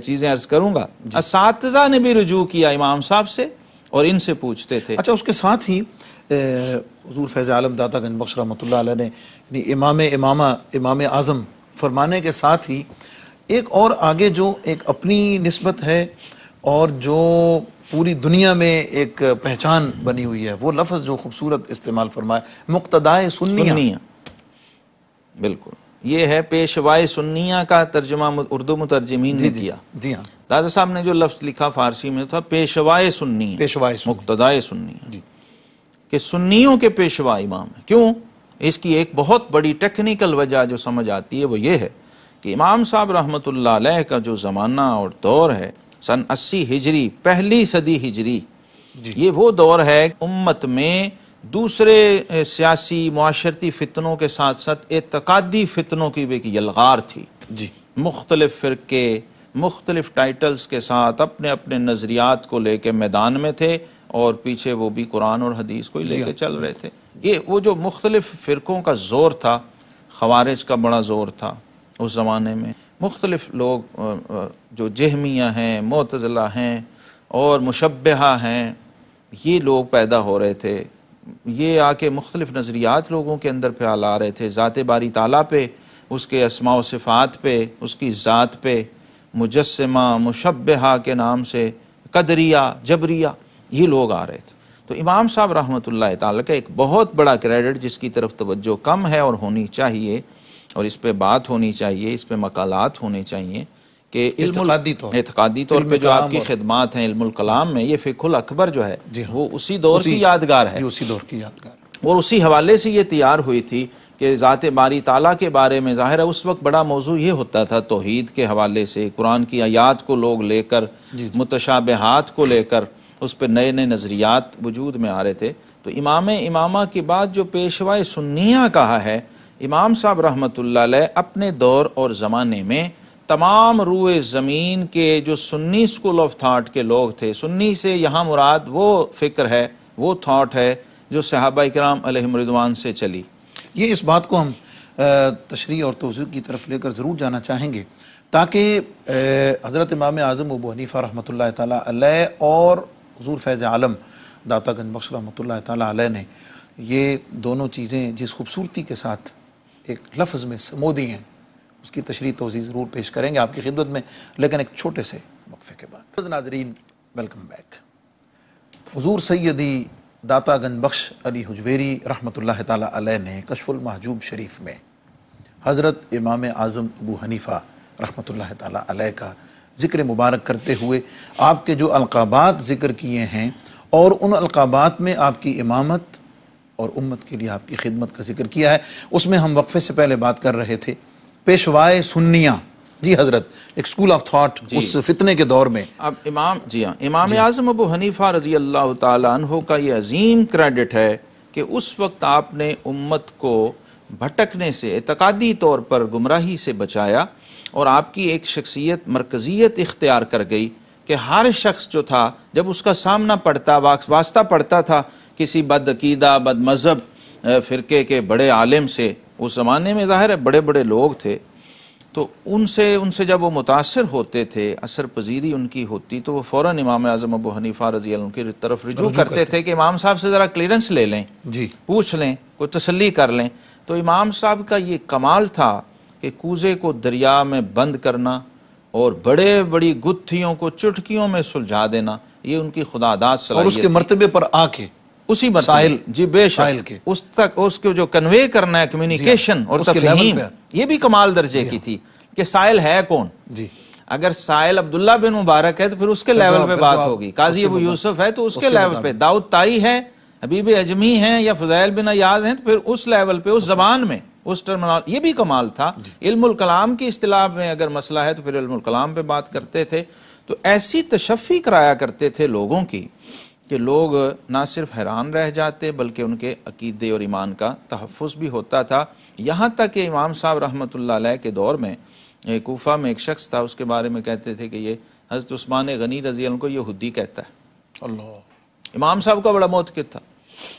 چیزیں عرض کروں گا، اساتذہ نے بھی رجوع کیا امام صاحب سے اور ان سے پوچھتے تھے۔ اچھا، اس کے ساتھ ہی حضور فیض عالم داتا گنج بخش رحمۃ اللہ علیہ نے یعنی امام اعظم فرمانے کے ساتھ ہی ایک اور آگے جو ایک اپنی نسبت ہے اور جو پوری دنیا میں ایک پہچان بنی ہوئی ہے، وہ لفظ جو خوبصورت استعمال فرمایا، مقتدائے سنیہ۔ بالکل، یہ ہے پیشوائے سنیہ کا ترجمہ اردو مترجمین نے کیا۔ جی ہاں، دادا صاحب نے جو لفظ لکھا فارسی میں تھا پیشوائے سنیہ، مقتدائے سنیہ، کہ سنیوں کے پیشوا امام ہیں۔ کیوں؟ اس کی ایک بہت بڑی ٹیکنیکل وجہ جو سمجھ آتی ہے وہ یہ ہے کہ امام صاحب رحمۃ اللہ علیہ کا جو زمانہ اور دور ہے، سن 80 ہجری، پہلی صدی ہجری، یہ وہ دور ہے امت میں دوسرے سیاسی معاشرتی فتنوں کے ساتھ ساتھ اعتقادی فتنوں کی بھی ایک یلغار تھی. جی. مختلف فرقے مختلف ٹائٹلز کے ساتھ اپنے اپنے نظریات کو لے کے میدان میں تھے اور پیچھے وہ بھی قرآن اور حدیث کو ہی لے کے چل رہے تھے. یہ وہ جو مختلف فرقوں کا زور تھا، خوارج کا بڑا زور تھا اس زمانے میں. مختلف لوگ جو جہمیہ ہیں، معتزلہ ہیں اور مشبہہ ہیں، یہ لوگ پیدا ہو رہے تھے. یہ آ کے مختلف نظریات لوگوں کے اندر پھیلا آ رہے تھے، ذات باری تعالیٰ پہ، اس کے اسماء و صفات پہ، اس کی ذات پہ. مجسمہ مشبہہ کے نام سے قدریہ جبریہ یہ لوگ آ رہے تھے. تو امام صاحب رحمۃ اللہ تعالیٰ کا ایک بہت بڑا کریڈٹ جس کی طرف توجہ کم ہے اور ہونی چاہیے، اور اس پہ بات ہونی چاہیے، اس پہ مقالات ہونے چاہیے کہ اعتقادی طور پہ جو آپ کی خدمات ہیں علم الکلام میں، یہ فقہ الاکبر جو ہے وہ اسی دور کی یادگار ہے. اسی دور کی یادگار اور اسی حوالے سے یہ تیار ہوئی تھی کہ ذات باری تعالیٰ کے بارے میں ظاہر ہے اس وقت بڑا موضوع یہ ہوتا تھا، توحید کے حوالے سے قرآن کی آیات کو لوگ لے کر، متشابہات کو لے کر اس پہ نئے نئے نظریات وجود میں آ رہے تھے. تو امامہ کے بعد جو پیشوائے سنیہ کہا ہے امام صاحب رحمۃ اللہ علیہ، اپنے دور اور زمانے میں تمام روئے زمین کے جو سنی اسکول آف تھاٹ کے لوگ تھے، سنی سے یہاں مراد وہ فکر ہے، وہ تھاٹ ہے جو صحابہ کرام علیہم رضوان سے چلی. یہ اس بات کو ہم تشریح اور توضیح کی طرف لے کر ضرور جانا چاہیں گے تاکہ حضرت امام اعظم ابو حنیفہ رحمۃ اللہ تعالیٰ علیہ اور حضور فیض عالم داتا گنج بخش رحمۃ اللہ تعالیٰ علیہ نے یہ دونوں چیزیں جس خوبصورتی کے ساتھ ایک لفظ میں سمو دی ہیں، اس کی تشریح توضیح ضرور پیش کریں گے آپ کی خدمت میں، لیکن ایک چھوٹے سے وقفے کے بعد. ناظرین ویلکم بیک. حضور سیدی داتا گنج بخش علی حجویری رحمۃ اللہ تعالیٰ علیہ نے کشف المحجوب شریف میں حضرت امام اعظم ابو حنیفہ رحمۃ اللہ تعالیٰ علیہ کا ذکر مبارک کرتے ہوئے آپ کے جو القابات ذکر کیے ہیں اور ان القابات میں آپ کی امامت اور امت کے لیے آپ کی خدمت کا ذکر کیا ہے. اس میں ہم وقفے سے پہلے بات کر رہے تھے پیشوائے سنیہ. جی حضرت، ایک اسکول آف تھاٹ اس فتنے کے دور میں اب امام اعظم ابو حنیفہ رضی اللہ تعالیٰ عنہ کا یہ عظیم کریڈٹ ہے کہ اس وقت آپ نے امت کو بھٹکنے سے، اعتقادی طور پر گمراہی سے بچایا، اور آپ کی ایک شخصیت مرکزیت اختیار کر گئی کہ ہر شخص جو تھا جب اس کا سامنا پڑتا، واسطہ پڑتا تھا کسی بد عقیدہ بد مذہب فرقے کے بڑے عالم سے، اس زمانے میں ظاہر ہے بڑے بڑے لوگ تھے، تو ان سے جب وہ متاثر ہوتے تھے، اثر پذیری ان کی ہوتی، تو وہ فوراً امام اعظم ابو حنیفہ رضی اللہ عنہ کی طرف رجوع کرتے تھے کہ امام صاحب سے ذرا کلیئرنس لے لیں، پوچھ لیں، کوئی تسلی کر لیں. تو امام صاحب کا یہ کمال تھا کہ کوزے کو دریا میں بند کرنا اور بڑے بڑی گتھیوں کو چٹکیوں میں سلجھا دینا، یہ ان کی خداداد صلاحیت اور اس کے مرتبے پر آ کے اسی مسائل جی بے شک اس تک اس کو جو کنوے کرنا ہے کمیونیکیشن اور تفہیم، یہ بھی کمال درجے کی تھی کہ سائل ہے کون. جی اگر سائل عبداللہ بن مبارک ہے تو پھر اس کے لیول پہ بات ہوگی، قاضی ابو یوسف ہے تو اس کے لیول پہ، داؤد طائی ہے، حبیب اجمی ہیں یا فضائل بن ایاز ہیں تو پھر اس لیول پہ، اس زبان میں، اس ٹرمنال. یہ بھی کمال تھا. علم الکلام کی اصطلاح میں اگر مسئلہ ہے تو پھر علم الکلام پہ بات کرتے تھے. تو ایسی تشفی کرایا کرتے تھے لوگوں کی کہ لوگ نہ صرف حیران رہ جاتے بلکہ ان کے عقیدے اور ایمان کا تحفظ بھی ہوتا تھا. یہاں تک کہ امام صاحب رحمۃ اللہ علیہ کے دور میں کوفہ میں ایک شخص تھا، اس کے بارے میں کہتے تھے کہ یہ حضرت عثمان غنی رضی اللہ عنہ کو یہودی کہتا ہے. اللہ، امام صاحب کا بڑا موتقد تھا.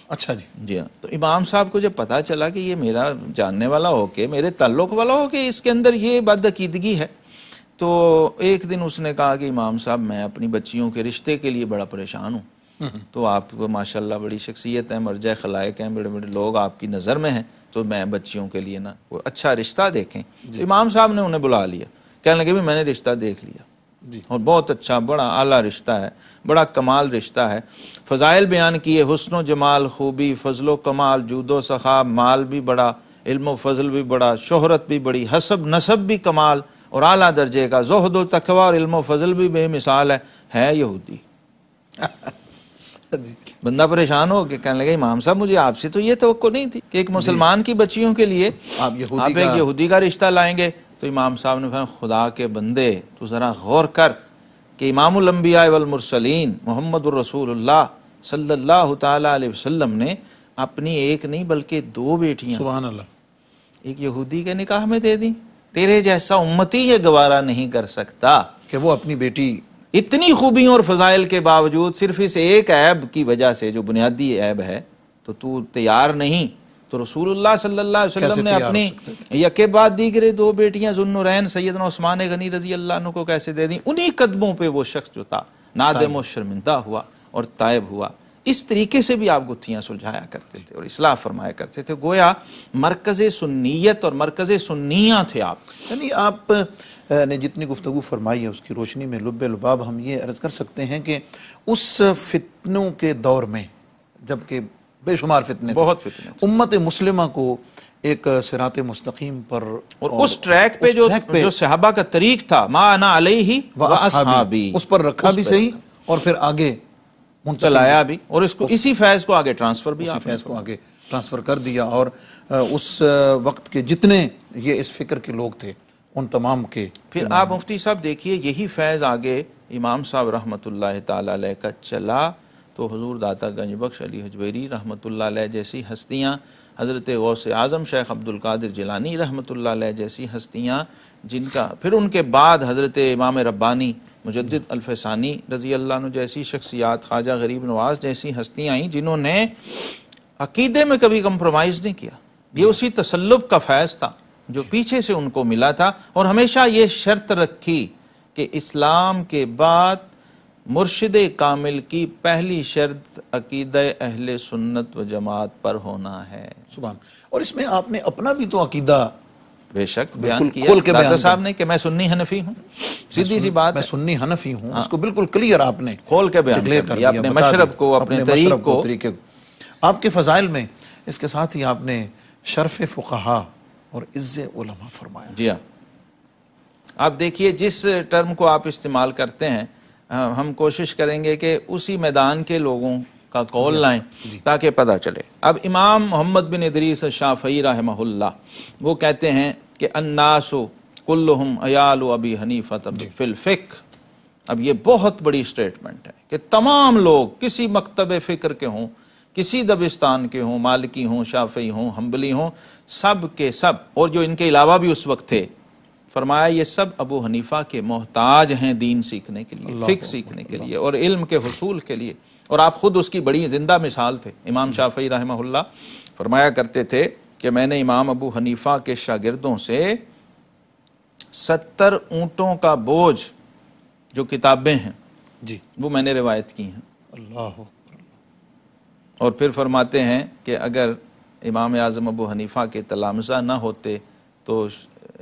اچھا جی ہاں. تو امام صاحب کو جب پتا چلا کہ یہ میرا جاننے والا ہو کے، میرے تعلق والا ہو کے اس کے اندر یہ بد عقیدگی ہے، تو ایک دن اس نے کہا کہ امام صاحب میں اپنی بچیوں کے رشتے کے لیے بڑا پریشان ہوں، تو آپ ماشاءاللہ بڑی شخصیت ہیں، مرجع خلائق ہیں، بڑے بڑے لوگ آپ کی نظر میں ہیں، تو میں بچیوں کے لیے نا وہ اچھا رشتہ دیکھیں. تو امام صاحب نے انہیں بلا لیا، کہنے لگے بھی میں نے رشتہ دیکھ لیا اور بہت اچھا بڑا اعلیٰ رشتہ ہے، بڑا کمال رشتہ ہے. فضائل بیان کیے، حسن و جمال، خوبی، فضل و کمال، جود و سخا، مال بھی بڑا، علم و فضل بھی بڑا، شہرت بھی بڑی، حسب نسب بھی کمال اور اعلیٰ درجے کا، زہد و تقوی اور علم و فضل بھی بے مثال ہے یہودی. بندہ پریشان ہو کے کہنے لگا امام صاحب مجھے آپ سے تو یہ توقع نہیں تھی کہ ایک مسلمان کی بچیوں کے لیے آپ ایک یہودی کا رشتہ لائیں گے. تو امام صاحب نے فرمایا خدا کے بندے تو ذرا غور کر کہ امام الانبیاء والمرسلین محمد الرسول اللہ صلی اللہ تعالیٰ علیہ وسلم نے اپنی ایک نہیں بلکہ 2 بیٹیاں سبحان اللہ. ایک یہودی کے نکاح میں دے دیں. تیرے جیسا امتی یہ گوارا نہیں کر سکتا کہ وہ اپنی بیٹی اتنی خوبیوں اور فضائل کے باوجود صرف اس ایک عیب کی وجہ سے جو بنیادی عیب ہے تو تیار نہیں. تو رسول اللہ صلی اللہ علیہ وسلم نے اپنی یکے بعد دیگرے 2 بیٹیاں ذوالنورین سیدنا عثمان غنی رضی اللہ عنہ کو کیسے دے دیں؟ انہی قدموں پہ وہ شخص جو تھا نادم و شرمندہ ہوا اور تائب ہوا. اس طریقے سے بھی آپ گتھیاں سلجھایا کرتے تھے اور اصلاح فرمایا کرتے تھے. گویا مرکز سنیت اور مرکز سنیاں تھے آپ. یعنی آپ نے جتنی گفتگو فرمائی ہے اس کی روشنی میں لب لباب ہم یہ عرض کر سکتے ہیں کہ اس فتنوں کے دور میں جبکہ بے شمار فتنے تھے، بہت فتنے تھے، امت مسلمہ کو ایک صراط مستقیم پر اور اس ٹریک پہ جو صحابہ کا طریق تھا ما انا علیہ واصحابی اس پر رکھا بھی صحیح اور پھر آگے چلایا بھی اور اس کو اسی فیض کو آگے ٹرانسفر بھی ٹرانسفر کر دیا. اور اس وقت کے جتنے یہ اس فکر کے لوگ تھے ان تمام کے پھر آپ مفتی صاحب دیکھیے یہی فیض آگے امام صاحب رحمۃ اللہ تعالی علیہ کا چلا تو حضور داتا گنج بخش علی حجویری رحمۃ اللہ علیہ جیسی ہستیاں، حضرت غوث اعظم شیخ عبد القادر جیلانی رحمۃ اللہ علیہ جیسی ہستیاں، جن کا پھر ان کے بعد حضرت امام ربانی مجدد الفسانی رضی اللہ عنہ جیسی شخصیات، خواجہ غریب نواز جیسی ہستیاں آئیں جنہوں نے عقیدے میں کبھی کمپرومائز نہیں کیا. یہ اسی تسلب کا فیض تھا جو پیچھے سے ان کو ملا تھا اور ہمیشہ یہ شرط رکھی کہ اسلام کے بعد مرشد کامل کی پہلی شرط عقیدہ اہل سنت و جماعت پر ہونا ہے. سبحان. اور اس میں آپ نے اپنا بھی تو عقیدہ بے شک بیان کیا داتا صاحب نے کہ میں سنی حنفی ہوں. سیدھی سی بات میں سنی حنفی ہوں، اس کو بالکل کلیئر آپ نے کھول کے بیان کر دیا اپنے مشرب کو، اپنے طریق کو. آپ کے فضائل میں اس کے ساتھ ہی آپ نے شرف فقہا اور عز علماء فرمایا. جی ہاں، آپ دیکھیے جس ٹرم کو آپ استعمال کرتے ہیں ہم کوشش کریں گے کہ اسی میدان کے لوگوں کا قول لائیں تاکہ پتہ چلے. اب امام محمد بن ادریس الشافعی رحمہ اللہ وہ کہتے ہیں کہ الناس کلہم عیال ابی حنیفہ فی الفقہ. اب یہ بہت بڑی سٹیٹمنٹ ہے کہ تمام لوگ کسی مکتب فکر کے ہوں، کسی دبستان کے ہوں، مالکی ہوں، شافعی ہوں، حنبلی ہوں، سب کے سب اور جو ان کے علاوہ بھی اس وقت تھے، فرمایا یہ سب ابو حنیفہ کے محتاج ہیں دین سیکھنے کے لیے، فقہ سیکھنے کے لیے اور علم کے حصول کے لیے. اور آپ خود اس کی بڑی زندہ مثال تھے. امام شافعی رحمہ اللہ فرمایا کرتے تھے کہ میں نے امام ابو حنیفہ کے شاگردوں سے 70 اونٹوں کا بوجھ جو کتابیں ہیں جی وہ میں نے روایت کی ہیں. اللہ. اور پھر فرماتے ہیں کہ اگر امام اعظم ابو حنیفہ کے تلامذہ نہ ہوتے تو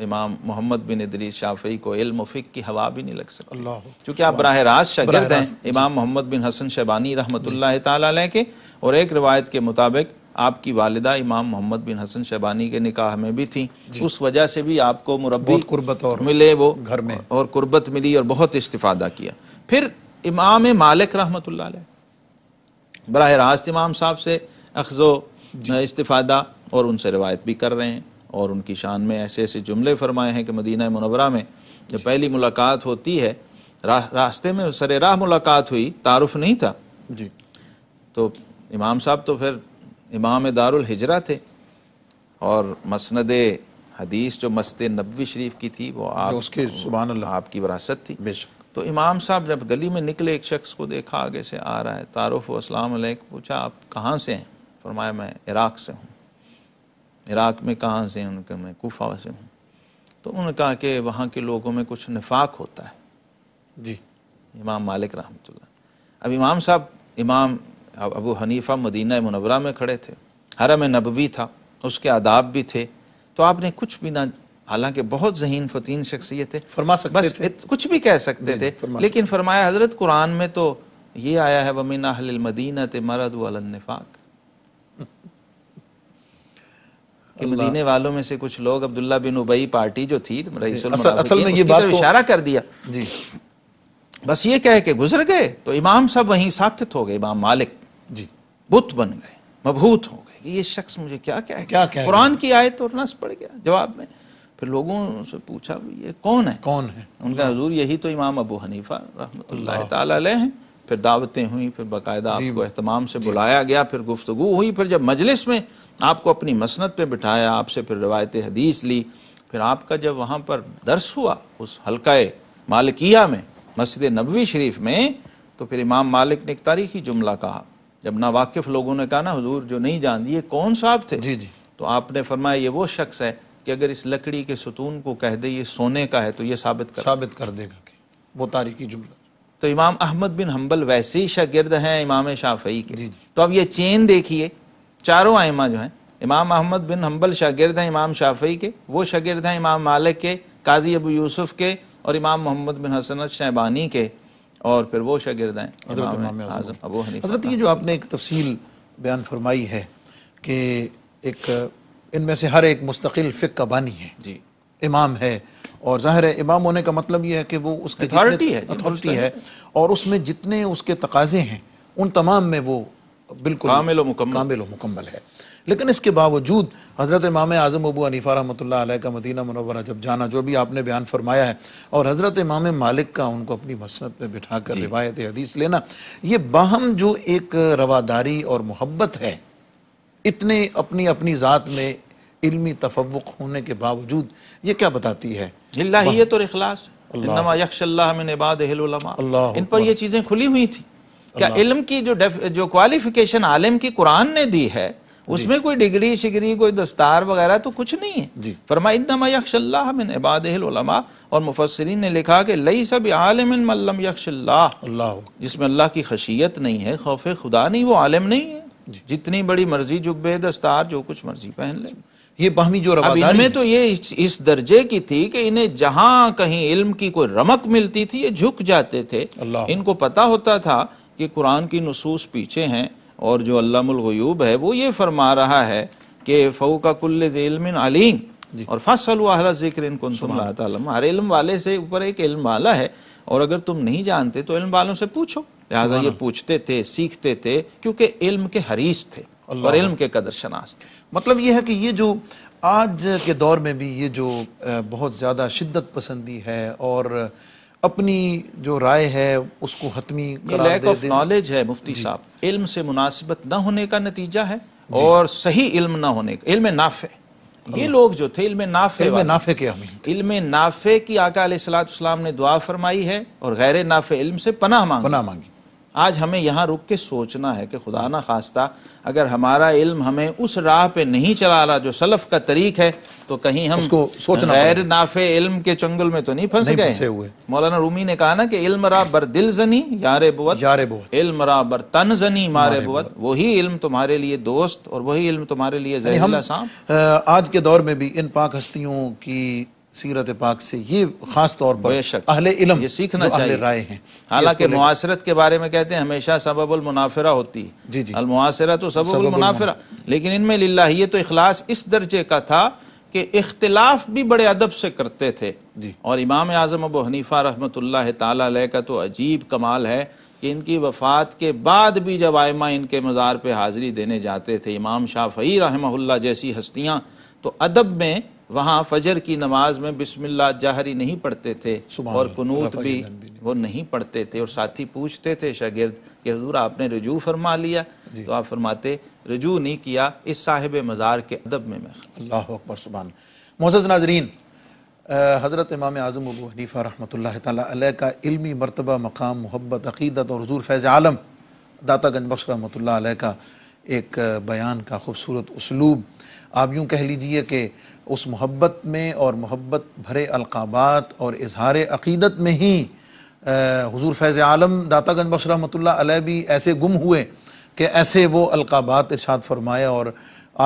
امام محمد بن ادریس شافعی کو علم و فقہ کی ہوا بھی نہیں لگ سکتی. چونکہ آپ براہ راست شاگرد ہیں امام محمد بن حسن شیبانی رحمۃ اللہ تعالی علیہ کے، اور ایک روایت کے مطابق آپ کی والدہ امام محمد بن حسن شیبانی کے نکاح میں بھی تھیں. اس وجہ سے بھی آپ کو مربی قربت اور ملے وہ گھر میں اور قربت ملی اور بہت استفادہ کیا. پھر امام مالک رحمۃ اللہ علیہ براہ راست امام صاحب سے اخذ و استفادہ اور ان سے روایت بھی کر رہے ہیں اور ان کی شان میں ایسے ایسے جملے فرمائے ہیں کہ مدینہ منورہ میں جب پہلی ملاقات ہوتی ہے، راستے میں سر راہ ملاقات ہوئی، تعارف نہیں تھا جی، تو امام صاحب تو پھر امام دار الہجرہ تھے اور مسند حدیث جو مسجد نبوی شریف کی تھی وہ آپ اس کے سبحان اللہ آپ کی وراثت تھی. بے شک. تو امام صاحب جب گلی میں نکلے ایک شخص کو دیکھا آگے سے آ رہا ہے، تعارف و السلام علیکم، پوچھا آپ کہاں سے ہیں؟ فرمایا میں عراق سے ہوں. عراق میں کہاں سے ہیں؟ ان کا میں کوفہ سے ہوں. تو انہوں نے کہا کہ وہاں کے لوگوں میں کچھ نفاق ہوتا ہے. جی. امام مالک رحمۃ اللہ. اب امام صاحب امام ابو حنیفہ مدینہ منورہ میں کھڑے تھے، حرم نبوی تھا، اس کے آداب بھی تھے، تو آپ نے کچھ بھی نہ، حالانکہ بہت ذہین فتین شخصیت ہے، فرما سکتے تھے، کچھ بھی کہہ سکتے تھے، لیکن فرمایا حضرت قرآن میں تو یہ آیا ہے وَمِنْ أَهْلِ الْمَدِينَةِ مَرَضُوا عَلَى النِّفَاقِ کہ مدینے والوں میں سے کچھ لوگ، عبداللہ بن ابئی پارٹی جو تھی رئیس اصل میں اس یہ کی بات طرف تو اشارہ کر دیا. جی. بس یہ کہہ کے گزر گئے تو امام صاحب وہیں ساکت ہو گئے. امام مالک جی بت بن گئے، مبہوت ہو گئے کہ یہ شخص مجھے کیا کیا قرآن کی آیت اور نص پڑھ گیا جواب میں. پھر لوگوں سے پوچھا یہ کون ہے؟ کون ہے؟ ان کا حضور یہی تو امام ابو حنیفہ رحمۃ اللہ تعالی علیہ ہیں. پھر دعوتیں ہوئیں، پھر باقاعدہ آپ کو اہتمام سے بلایا گیا، پھر گفتگو ہوئی، پھر جب مجلس میں آپ کو اپنی مسند پہ بٹھایا، آپ سے پھر روایت حدیث لی، پھر آپ کا جب وہاں پر درس ہوا اس حلقہ مالکیہ میں مسجد نبوی شریف میں، تو پھر امام مالک نے ایک تاریخی جملہ کہا، جب ناواقف لوگوں نے کہا نا حضور جو نہیں جانتی یہ کون صاحب تھے، تو آپ نے فرمایا یہ وہ شخص ہے کہ اگر اس لکڑی کے ستون کو کہہ دے یہ سونے کا ہے تو یہ ثابت کر دے گا کہ وہ تاریخی جملہ۔ تو امام احمد بن حنبل ویسے ہی شاگرد ہیں امام شافعی کے، تو اب یہ چین دیکھیے، چاروں ائمہ جو ہیں، امام احمد بن حنبل شاگرد ہیں امام شافعی کے، وہ شاگرد ہیں امام مالک کے، قاضی ابو یوسف کے، اور امام محمد بن حسن الشیبانی کے، اور پھر وہ شاگرد ہیں حضرت امام اعظم ابو حنیفہ۔ حضرت یہ جو آپ نے ایک تفصیل بیان فرمائی ہے کہ ایک ان میں سے ہر ایک مستقل فقہ کا بانی ہے، جی امام ہے، اور ظاہر ہے امام ہونے کا مطلب یہ ہے کہ وہ اس کے اتھارٹی ہے، اور اس میں جتنے اس کے تقاضے ہیں ان تمام میں وہ بالکل کامل و مکمل ہے۔ لیکن اس کے باوجود حضرت امام اعظم ابو حنیفہ رحمۃ اللہ علیہ کا مدینہ منورہ جب جانا، جو بھی آپ نے بیان فرمایا ہے، اور حضرت امام مالک کا ان کو اپنی مسند پہ بٹھا کر روایت حدیث لینا، یہ باہم جو ایک رواداری اور محبت ہے، اتنے اپنی ذات میں علمی تفوق ہونے کے باوجود، یہ کیا بتاتی ہے؟ للہیت اور اخلاص، انما یخشی اللہ من عبادہ العلماء، ان پر یہ چیزیں کھلی ہوئی تھی۔ کیا علم کی جو کوالیفیکیشن عالم کی قرآن نے دی ہے، اس میں کوئی ڈگری شگری کوئی دستار وغیرہ تو کچھ نہیں ہے۔ فرمایا انما یخشی اللہ من عبادہ العلماء، اور مفسرین نے لکھا کہ لیس بعالم من لم یخشی اللہ، جس میں اللہ کی خشیت نہیں ہے، خوف خدا نہیں، وہ عالم نہیں ہے۔ جتنی بڑی مرضی جبے دستار جو کچھ مرضی پہن لیں، یہ باہمی جو رواداری، اب ان میں تو یہ اس درجے کی تھی کہ انہیں جہاں کہیں علم کی کوئی رمق ملتی تھی یہ جھک جاتے تھے۔ ان کو پتا ہوتا تھا کہ قرآن کی نصوص پیچھے ہیں، اور جو علام الغیوب ہے وہ یہ فرما رہا ہے کہ فوق کل ذی علم علیم، اور فاسألوا اہل الذکر ان کنتم لا تعلمون، ہر علم والے سے اوپر ایک علم والا ہے، اور اگر تم نہیں جانتے تو علم والوں سے پوچھو۔ لہٰذا یہ پوچھتے تھے، سیکھتے تھے، کیونکہ علم کے حریص تھے اور علم کے قدر شناس تھے۔ مطلب یہ ہے کہ یہ جو آج کے دور میں بھی یہ جو بہت زیادہ شدت پسندی ہے اور اپنی جو رائے ہے اس کو حتمی قرار دے، لیک آف نالج ہے مفتی صاحب، علم سے مناسبت نہ ہونے کا نتیجہ ہے، اور صحیح علم نہ ہونے کا، علم نافع۔ یہ لوگ جو تھے علم نافع، علم نافع کی آقا علیہ السلام نے دعا فرمائی ہے، اور غیر نافع علم سے پناہ مانگی۔ آج ہمیں یہاں رک کے سوچنا ہے کہ خدا نہ خواستہ اگر ہمارا علم ہمیں اس راہ پہ نہیں چلا رہا جو سلف کا طریق ہے، تو کہیں ہم غیر نافع علم کے چنگل میں تو نہیں پھنس گئے۔ مولانا رومی نے کہا نا کہ علم را بر دل زنی یار بود، علم را بر تن زنی مارے بود، وہی علم تمہارے لیے دوست اور وہی علم تمہارے لیے زہریلا سانپ۔ آج کے دور میں بھی ان پاک ہستیوں کی سیرت پاک سے یہ خاص طور پر اہل علم یہ سیکھنا چاہیے، رائے ہیں۔ حالانکہ معاصرت کے بارے میں کہتے ہیں ہمیشہ سبب المنافرہ ہوتی ہے، المعاصرہ تو سبب المنافرہ، لیکن ان میں للہیت و اخلاص اس درجے کا تھا کہ اختلاف بھی بڑے ادب سے کرتے تھے۔ اور امام اعظم ابو حنیفہ رحمۃ اللہ تعالی علیہ کا تو عجیب کمال ہے کہ ان کی وفات کے بعد بھی جب ائمہ ان کے مزار پہ حاضری دینے جاتے تھے، امام شافعی رحمہ اللہ جیسی ہستیاں، تو ادب میں وہاں فجر کی نماز میں بسم اللہ جہری نہیں پڑھتے تھے، اور قنوت بھی وہ نہیں پڑھتے تھے، اور ساتھی پوچھتے تھے شاگرد کہ حضور آپ نے رجوع فرما لیا؟ تو آپ فرماتے رجوع نہیں کیا، اس صاحب مزار کے ادب میں اللہ اکبر سبحان۔ معزز ناظرین، حضرت امام اعظم ابو حنیفہ رحمۃ اللہ تعالیٰ علیہ کا علمی مرتبہ، مقام، محبت، عقیدت اور حضور فیض عالم داتا گنج بخش رحمۃ اللہ علیہ کا ایک بیان کا خوبصورت اسلوب، آپ یوں کہہ لیجئے کہ اس محبت میں اور محبت بھرے القابات اور اظہار عقیدت میں ہی حضور فیض عالم داتا گنج بخش رحمۃ اللہ علیہ بھی ایسے گم ہوئے کہ ایسے وہ القابات ارشاد فرمایا، اور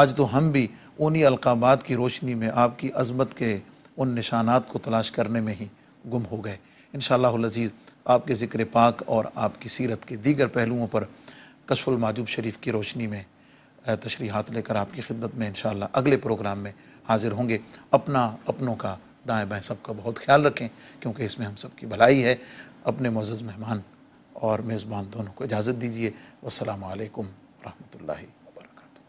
آج تو ہم بھی انہی القابات کی روشنی میں آپ کی عظمت کے ان نشانات کو تلاش کرنے میں ہی گم ہو گئے۔ انشاءاللہ العزیز آپ کے ذکر پاک اور آپ کی سیرت کے دیگر پہلوؤں پر کشف المحجوب شریف کی روشنی میں تشریحات لے کر آپ کی خدمت میں انشاءاللہ اگلے پروگرام میں حاضر ہوں گے۔ اپنوں کا دائیں بائیں سب کا بہت خیال رکھیں، کیونکہ اس میں ہم سب کی بھلائی ہے۔ اپنے معزز مہمان اور میزبان دونوں کو اجازت دیجیے۔ والسلام علیکم ورحمۃ اللہ